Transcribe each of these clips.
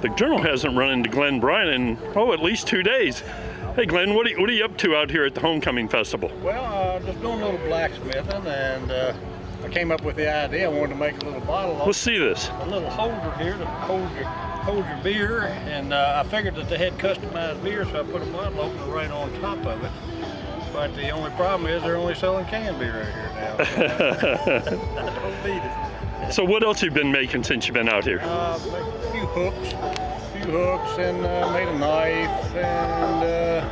The Journal hasn't run into Glenn Bryant in, at least 2 days. Hey Glenn, what are you up to out here at the Homecoming Festival? Well, just doing a little blacksmithing, and I came up with the idea. I wanted to make a little bottle. Let's see this. A little holder here to hold your beer, and I figured that they had customized beer, so I put a bottle opener right on top of it. But the only problem is they're only selling canned beer right here now. So I don't need it. So what else have you been making since you've been out here? A few hooks, and made a knife and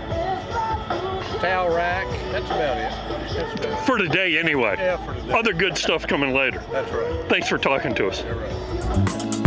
towel rack. That's about it. For today, anyway. Yeah, for today. Other good stuff coming later. That's right. Thanks for talking to us. You're right.